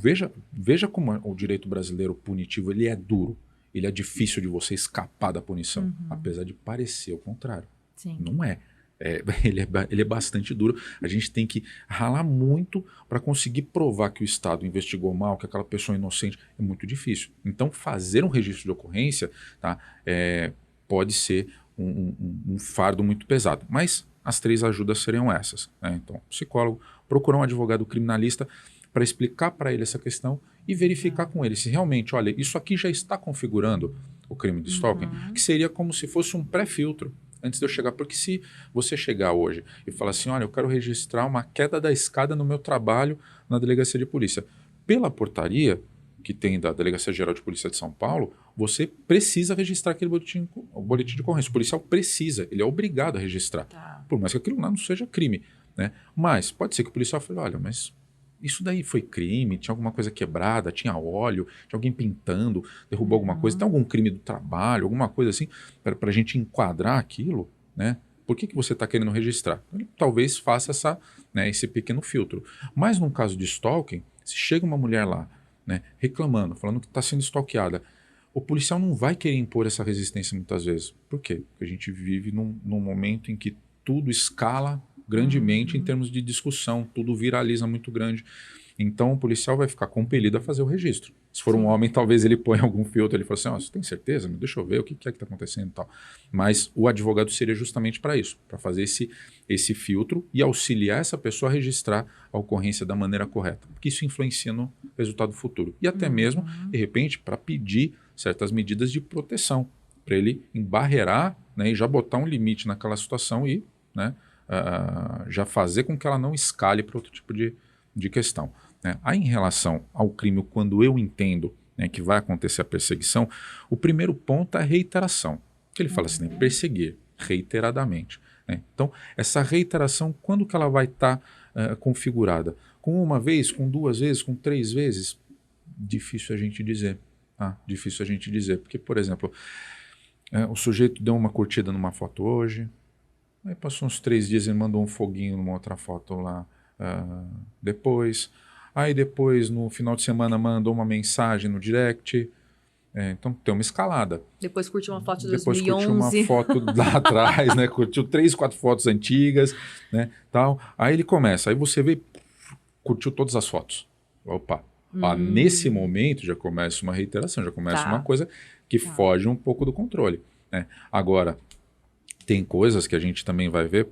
veja como o direito brasileiro punitivo ele é duro. Ele é difícil de você escapar da punição, apesar de parecer o contrário. Sim. Não é. Ele é bastante duro. A gente tem que ralar muito para conseguir provar que o Estado investigou mal, que aquela pessoa é inocente. É muito difícil. Então, fazer um registro de ocorrência, tá, pode ser um fardo muito pesado. Mas as três ajudas seriam essas, né? Então, psicólogo, procurar um advogado criminalista para explicar para ele essa questão e verificar com ele se realmente, olha, isso aqui já está configurando o crime de stalking, que seria como se fosse um pré-filtro antes de eu chegar. Porque se você chegar hoje e falar assim, olha, eu quero registrar uma queda da escada no meu trabalho na delegacia de polícia, pela portaria que tem da Delegacia Geral de Polícia de São Paulo, você precisa registrar aquele boletim de ocorrência. O policial precisa, ele é obrigado a registrar. Tá. Por mais que aquilo lá não seja crime, né? Mas pode ser que o policial fale, olha, mas isso daí foi crime, tinha alguma coisa quebrada, tinha óleo, tinha alguém pintando, derrubou alguma coisa, tem algum crime do trabalho, alguma coisa assim, para a gente enquadrar aquilo, né? Por que você está querendo registrar? Ele talvez faça esse pequeno filtro. Mas num caso de stalking, se chega uma mulher lá, né, reclamando, falando que está sendo stalkeada, o policial não vai querer impor essa resistência muitas vezes. Por quê? Porque a gente vive num momento em que tudo escala grandemente em termos de discussão, tudo viraliza muito grande. Então o policial vai ficar compelido a fazer o registro. Se for um Sim. homem, talvez ele ponha algum filtro, ele fala assim, você tem certeza? Deixa eu ver o que é que está acontecendo e tal. Mas o advogado seria justamente para isso, para fazer esse filtro e auxiliar essa pessoa a registrar a ocorrência da maneira correta, porque isso influencia no resultado futuro. E até mesmo, de repente, para pedir certas medidas de proteção, para ele embarrear, né, e já botar um limite naquela situação e, né, já fazer com que ela não escale para outro tipo de questão. Né? Aí, em relação ao crime, quando eu entendo, né, que vai acontecer a perseguição, o primeiro ponto é a reiteração. Que ele fala assim, né, perseguir reiteradamente. Né? Então, essa reiteração, quando que ela vai estar configurada? Com uma vez, com duas vezes, com três vezes? Difícil a gente dizer. Tá? Difícil a gente dizer. Porque, por exemplo, o sujeito deu uma curtida numa foto hoje, aí passou uns 3 dias e mandou um foguinho numa outra foto lá depois. Aí depois, no final de semana, mandou uma mensagem no direct. Então tem uma escalada. Depois curtiu uma foto de Depois 2011. curtiu uma foto lá atrás, né? Curtiu 3, 4 fotos antigas, né? Tal. Aí ele começa, aí você vê, curtiu todas as fotos. Opa. Nesse momento já começa uma reiteração, já começa uma coisa que foge um pouco do controle. Né? Agora, tem coisas que a gente também vai ver.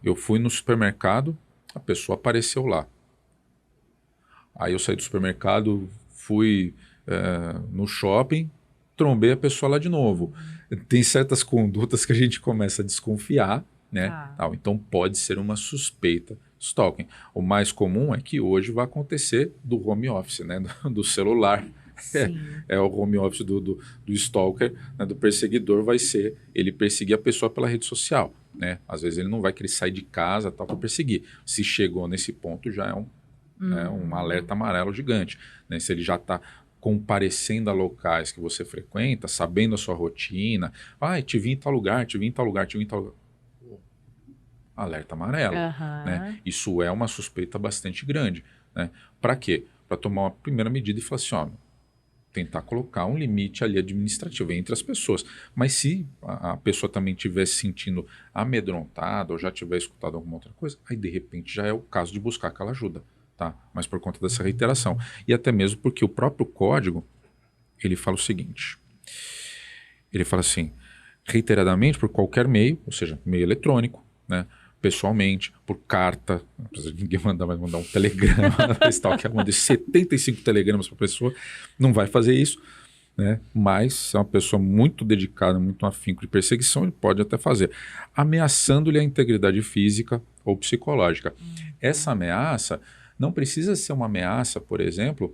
Eu fui no supermercado, a pessoa apareceu lá. Aí eu saí do supermercado, fui no shopping, trombei a pessoa lá de novo. Tem certas condutas que a gente começa a desconfiar, né? Então pode ser uma suspeita stalking. O mais comum é que hoje vai acontecer do home office, né? Do celular. É o home office do stalker, né? Do perseguidor vai ser ele perseguir a pessoa pela rede social. Né? Às vezes ele não vai querer sair de casa para perseguir. Se chegou nesse ponto, já é um alerta amarelo gigante. Né? Se ele já está comparecendo a locais que você frequenta, sabendo a sua rotina, te vi em tal lugar, te vi em tal lugar, te vi em tal lugar. Alerta amarelo. Né? Isso é uma suspeita bastante grande. Né? Para quê? Para tomar uma primeira medida e falar assim, tentar colocar um limite ali administrativo entre as pessoas. Mas se a pessoa também estiver se sentindo amedrontada ou já tiver escutado alguma outra coisa, aí de repente já é o caso de buscar aquela ajuda. Tá? Mas por conta dessa reiteração. E até mesmo porque o próprio código, ele fala o seguinte, ele fala assim, reiteradamente por qualquer meio, ou seja, meio eletrônico, né, pessoalmente, por carta, ninguém vai mandar um telegrama, que manda 75 telegramas para a pessoa, não vai fazer isso, né, mas se é uma pessoa muito dedicada, muito afinco de perseguição, ele pode até fazer, ameaçando-lhe a integridade física ou psicológica. Essa ameaça não precisa ser uma ameaça, por exemplo,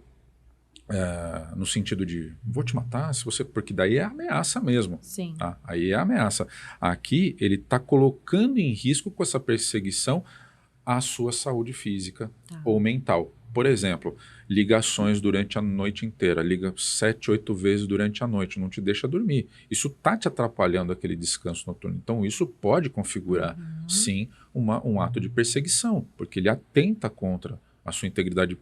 no sentido de vou te matar, se você, porque daí é ameaça mesmo. Sim. Tá? Aí é ameaça. Aqui ele está colocando em risco com essa perseguição a sua saúde física ou mental. Por exemplo, ligações durante a noite inteira, liga 7, 8 vezes durante a noite, não te deixa dormir. Isso está te atrapalhando aquele descanso noturno. Então isso pode configurar, sim, um ato de perseguição, porque ele atenta contra a sua integridade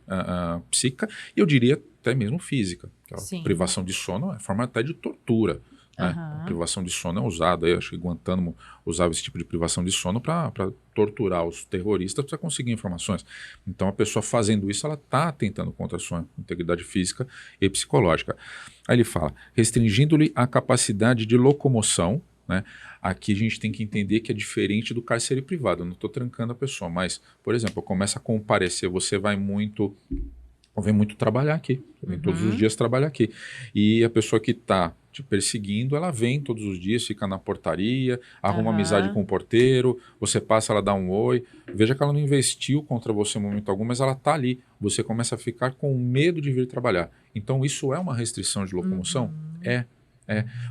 psíquica e eu diria até mesmo física. A privação de sono é forma até de tortura. Né? A privação de sono é usada, acho que Guantánamo usava esse tipo de privação de sono para torturar os terroristas para conseguir informações. Então a pessoa fazendo isso, ela está atentando contra a sua integridade física e psicológica. Aí ele fala, restringindo-lhe a capacidade de locomoção. Né? Aqui a gente tem que entender que é diferente do cárcere privado. Eu não estou trancando a pessoa, mas, por exemplo, começa a comparecer, você vai muito trabalhar aqui, vem todos os dias trabalhar aqui. E a pessoa que está te perseguindo, ela vem todos os dias, fica na portaria, arruma amizade com o porteiro, você passa, ela dá um oi. Veja que ela não investiu contra você em momento algum, mas ela está ali. Você começa a ficar com medo de vir trabalhar. Então isso é uma restrição de locomoção?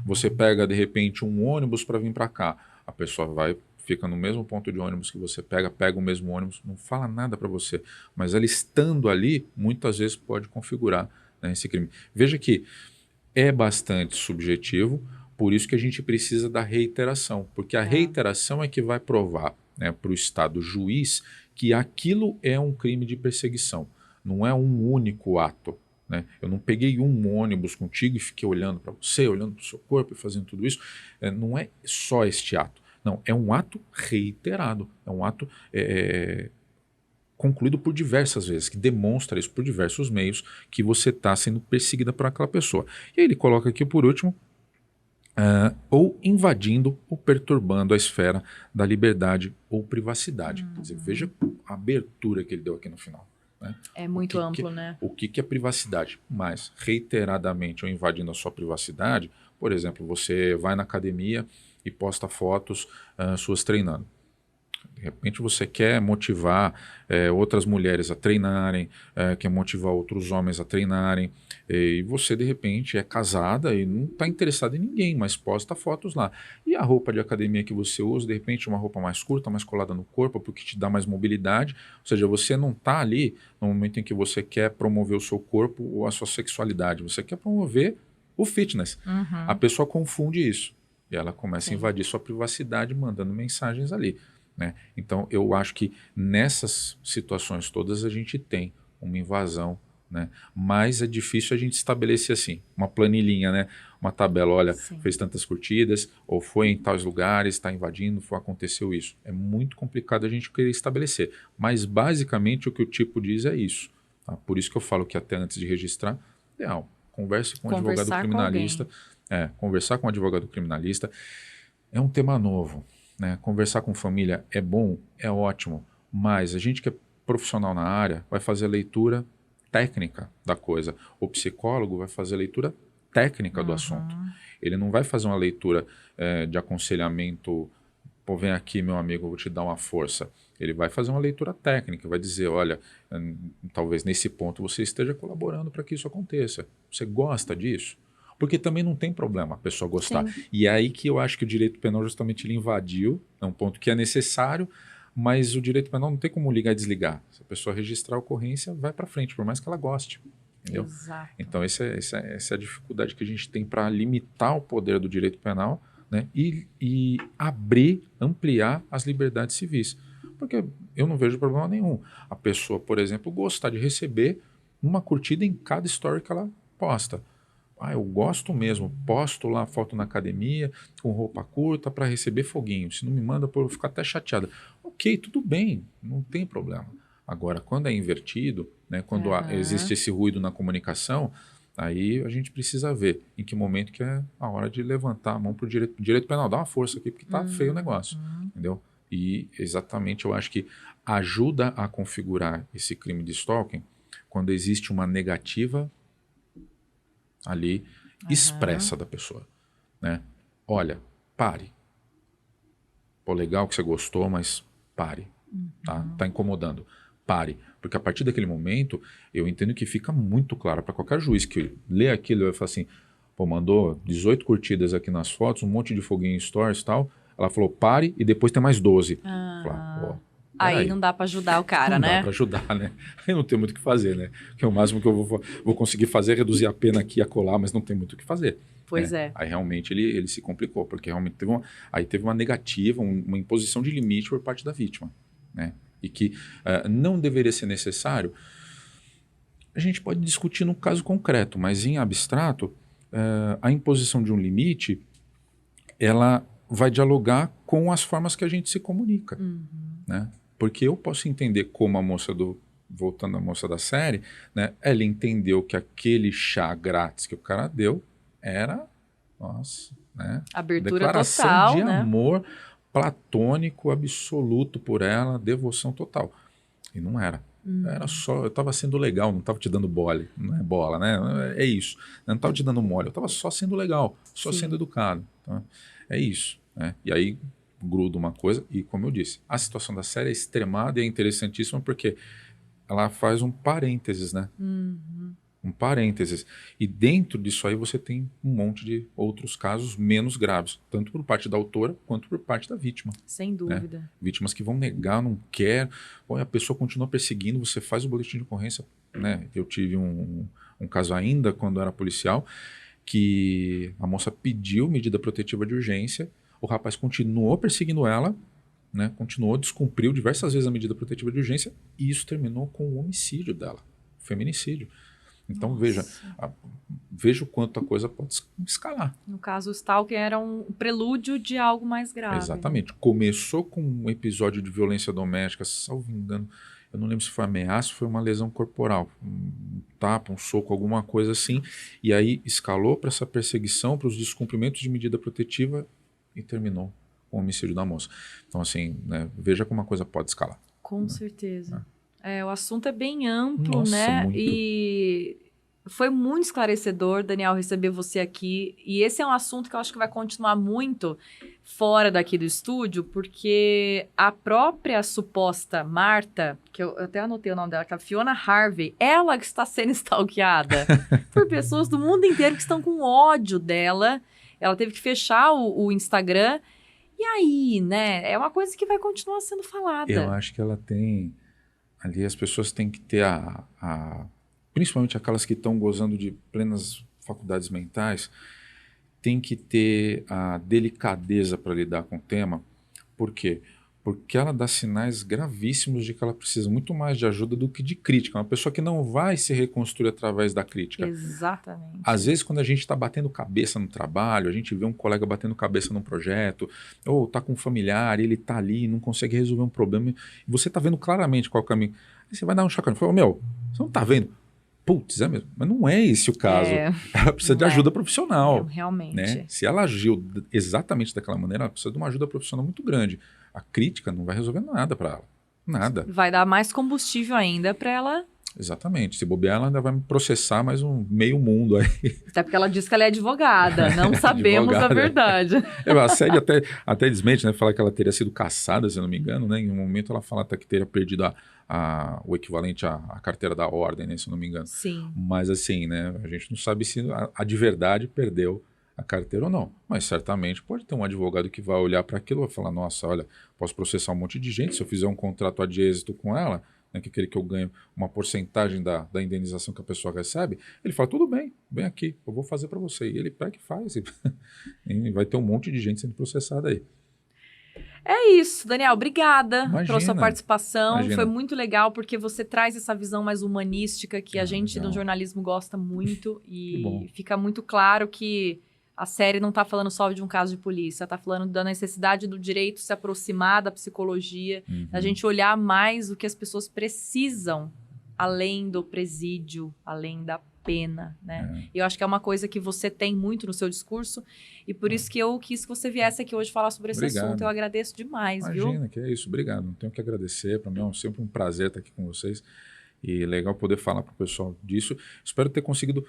Você pega, de repente, um ônibus para vir para cá. A pessoa fica no mesmo ponto de ônibus que você pega o mesmo ônibus, não fala nada para você. Mas ela estando ali, muitas vezes pode configurar, né, esse crime. Veja que é bastante subjetivo, por isso que a gente precisa da reiteração. Porque a reiteração é que vai provar, né, para o Estado juiz que aquilo é um crime de perseguição. Não é um único ato. Né? Eu não peguei um ônibus contigo e fiquei olhando para você, olhando para o seu corpo e fazendo tudo isso. Não é só este ato. Não, é um ato reiterado. É um ato concluído por diversas vezes, que demonstra isso por diversos meios, que você está sendo perseguida por aquela pessoa. E aí ele coloca aqui por último, ou invadindo ou perturbando a esfera da liberdade ou privacidade. Quer dizer, veja a abertura que ele deu aqui no final. Né? É muito amplo, né? O que é privacidade? Mas, reiteradamente, ou invadindo a sua privacidade, por exemplo, você vai na academia e posta fotos suas treinando. De repente você quer motivar outras mulheres a treinarem, quer motivar outros homens a treinarem, e você de repente é casada e não está interessada em ninguém, mas posta fotos lá. E a roupa de academia que você usa, de repente uma roupa mais curta, mais colada no corpo, porque te dá mais mobilidade, ou seja, você não está ali no momento em que você quer promover o seu corpo ou a sua sexualidade, você quer promover o fitness. A pessoa confunde isso, e ela começa a invadir sua privacidade, mandando mensagens ali. Né? Então, eu acho que nessas situações todas a gente tem uma invasão, né? Mas é difícil a gente estabelecer assim, uma planilhinha, né? Uma tabela, olha, fez tantas curtidas, ou foi em tais lugares, está invadindo, aconteceu isso. É muito complicado a gente querer estabelecer, mas basicamente o que o tipo diz é isso. Tá? Por isso que eu falo que até antes de registrar, ideal, converse com o advogado criminalista. Conversar com o advogado criminalista é um tema novo. Né? Conversar com família é bom, é ótimo, mas a gente que é profissional na área vai fazer a leitura técnica da coisa. O psicólogo vai fazer a leitura técnica do assunto. Ele não vai fazer uma leitura de aconselhamento, pô, vem aqui meu amigo, eu vou te dar uma força. Ele vai fazer uma leitura técnica, vai dizer, olha, talvez nesse ponto você esteja colaborando para que isso aconteça. Você gosta disso? Porque também não tem problema a pessoa gostar. Sim. E é aí que eu acho que o direito penal justamente ele invadiu, é um ponto que é necessário, mas o direito penal não tem como ligar e desligar. Se a pessoa registrar a ocorrência, vai para frente, por mais que ela goste. Entendeu? Exato. Então essa é a dificuldade que a gente tem para limitar o poder do direito penal, né, e ampliar as liberdades civis. Porque eu não vejo problema nenhum. A pessoa, por exemplo, gostar de receber uma curtida em cada story que ela posta. Eu gosto mesmo, posto lá foto na academia, com roupa curta para receber foguinho. Se não me manda, eu vou ficar até chateada. Ok, tudo bem, não tem problema. Agora, quando é invertido, né, quando existe esse ruído na comunicação, aí a gente precisa ver em que momento que é a hora de levantar a mão para o direito penal. Dá uma força aqui, porque tá feio o negócio, entendeu? E exatamente eu acho que ajuda a configurar esse crime de stalking quando existe uma negativa ali expressa da pessoa, né? Olha, pare. Pô, legal que você gostou, mas pare. Tá incomodando. Pare. Porque a partir daquele momento, eu entendo que fica muito claro para qualquer juiz que lê aquilo e vai falar assim, pô, mandou 18 curtidas aqui nas fotos, um monte de foguinho em stories e tal. Ela falou, pare, e depois tem mais 12. Aí não dá para ajudar o cara, né? Não dá para ajudar, né? Aí não tem muito o que fazer, né? Porque o máximo que eu vou conseguir fazer é reduzir a pena aqui e acolá, mas não tem muito o que fazer. Pois né? Aí realmente ele se complicou, porque realmente teve uma negativa, uma imposição de limite por parte da vítima, né? E que não deveria ser necessário. A gente pode discutir no caso concreto, mas em abstrato, a imposição de um limite, ela vai dialogar com as formas que a gente se comunica, né? Porque eu posso entender como a moça voltando à moça da série, né? Ela entendeu que aquele chá grátis que o cara deu era, nossa, né? Abertura declaração total, de né? amor platônico absoluto por ela, devoção total. E não era. Era só, eu estava sendo legal, não estava te dando bola, não é bola, né? É isso. Eu não estava te dando mole, eu estava só sendo legal, só sendo educado. Então, é isso, né? E aí gruda uma coisa, e como eu disse, a situação da série é extremada e é interessantíssima porque ela faz um parênteses, né? Um parênteses. E dentro disso aí você tem um monte de outros casos menos graves, tanto por parte da autora quanto por parte da vítima. Sem dúvida. Né? Vítimas que vão negar, não quer, ou a pessoa continua perseguindo, você faz o boletim de ocorrência. Né? Eu tive um caso ainda quando era policial, que a moça pediu medida protetiva de urgência, o rapaz continuou perseguindo ela, né? Continuou, descumpriu diversas vezes a medida protetiva de urgência, e isso terminou com o homicídio dela, feminicídio. Então veja o quanto a coisa pode escalar. No caso, o stalking era um prelúdio de algo mais grave. Exatamente. Começou com um episódio de violência doméstica, salvo engano, eu não lembro se foi ameaça ou foi uma lesão corporal, um tapa, um soco, alguma coisa assim, e aí escalou para essa perseguição, para os descumprimentos de medida protetiva e terminou com o homicídio da moça. Então, assim, né, veja como uma coisa pode escalar. Com certeza. O assunto é bem amplo, Nossa, né? muito. E foi muito esclarecedor, Daniel, receber você aqui. E esse é um assunto que eu acho que vai continuar muito fora daqui do estúdio, porque a própria suposta Marta, que eu até anotei o nome dela, que é a Fiona Harvey, ela que está sendo stalkeada por pessoas do mundo inteiro que estão com ódio dela. Ela teve que fechar o Instagram. E aí, né? É uma coisa que vai continuar sendo falada. Eu acho que ela tem... Ali as pessoas têm que ter principalmente aquelas que estão gozando de plenas faculdades mentais, tem que ter a delicadeza para lidar com o tema. Por quê? Porque ela dá sinais gravíssimos de que ela precisa muito mais de ajuda do que de crítica. Uma pessoa que não vai se reconstruir através da crítica. Exatamente. Às vezes, quando a gente está batendo cabeça no trabalho, a gente vê um colega batendo cabeça num projeto, ou está com um familiar, ele está ali e não consegue resolver um problema, e você está vendo claramente qual é o caminho. Aí você vai dar um chacão e fala, meu, você não está vendo? Putz, é mesmo. Mas não é esse o caso. Ela precisa de ajuda profissional. Realmente. Né? Se ela agiu exatamente daquela maneira, ela precisa de uma ajuda profissional muito grande. A crítica não vai resolver nada para ela. Nada. Vai dar mais combustível ainda para ela. Exatamente. Se bobear, ela ainda vai me processar mais um meio mundo aí. Até porque ela diz que ela é advogada. Não sabemos a verdade. A série até desmente, né? Fala que ela teria sido caçada, se eu não me engano, né? Em um momento ela fala até que teria perdido o equivalente à carteira da ordem, né? Se eu não me engano. Sim. Mas assim, né? A gente não sabe se a de verdade perdeu a carteira ou não. Mas certamente pode ter um advogado que vai olhar para aquilo e vai falar, nossa, olha, posso processar um monte de gente se eu fizer um contrato ad êxito com ela, né, que é aquele que eu ganho uma porcentagem da indenização que a pessoa recebe. Ele fala, tudo bem, vem aqui, eu vou fazer para você. E ele pega e faz. E vai ter um monte de gente sendo processada aí. É isso, Daniel. Obrigada pela sua participação. Imagina. Foi muito legal, porque você traz essa visão mais humanística que a gente no jornalismo gosta muito. E fica muito claro que a série não está falando só de um caso de polícia, está falando da necessidade do direito se aproximar da psicologia, da gente olhar mais o que as pessoas precisam, além do presídio, além da pena, né? E eu acho que é uma coisa que você tem muito no seu discurso, e por isso que eu quis que você viesse aqui hoje falar sobre esse assunto. Eu agradeço demais, viu? Imagina, que é isso. Obrigado. Não tenho que agradecer. Para mim é sempre um prazer estar aqui com vocês. E legal poder falar para o pessoal disso. Espero ter conseguido,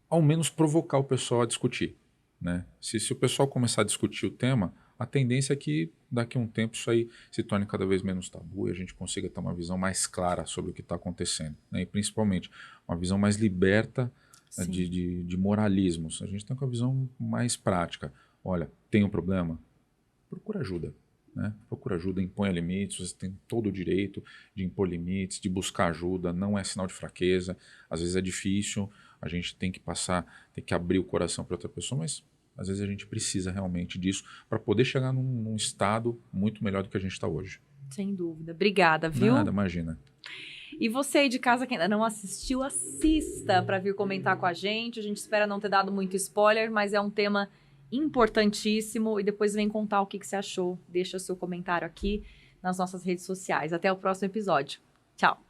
ao menos, provocar o pessoal a discutir. Né? Se o pessoal começar a discutir o tema, a tendência é que daqui a um tempo isso aí se torne cada vez menos tabu e a gente consiga ter uma visão mais clara sobre o que está acontecendo. Né? E principalmente uma visão mais liberta de moralismos. A gente tem uma visão mais prática. Olha, tem um problema? Procura ajuda. Né? Procura ajuda, imponha limites, você tem todo o direito de impor limites, de buscar ajuda, não é sinal de fraqueza, às vezes é difícil, a gente tem que tem que abrir o coração para outra pessoa, mas às vezes a gente precisa realmente disso para poder chegar num estado muito melhor do que a gente está hoje. Sem dúvida. Obrigada, viu? Nada, imagina. E você aí de casa que ainda não assistiu, assista para vir comentar com a gente. A gente espera não ter dado muito spoiler, mas é um tema importantíssimo. E depois vem contar o que você achou. Deixa o seu comentário aqui nas nossas redes sociais. Até o próximo episódio. Tchau!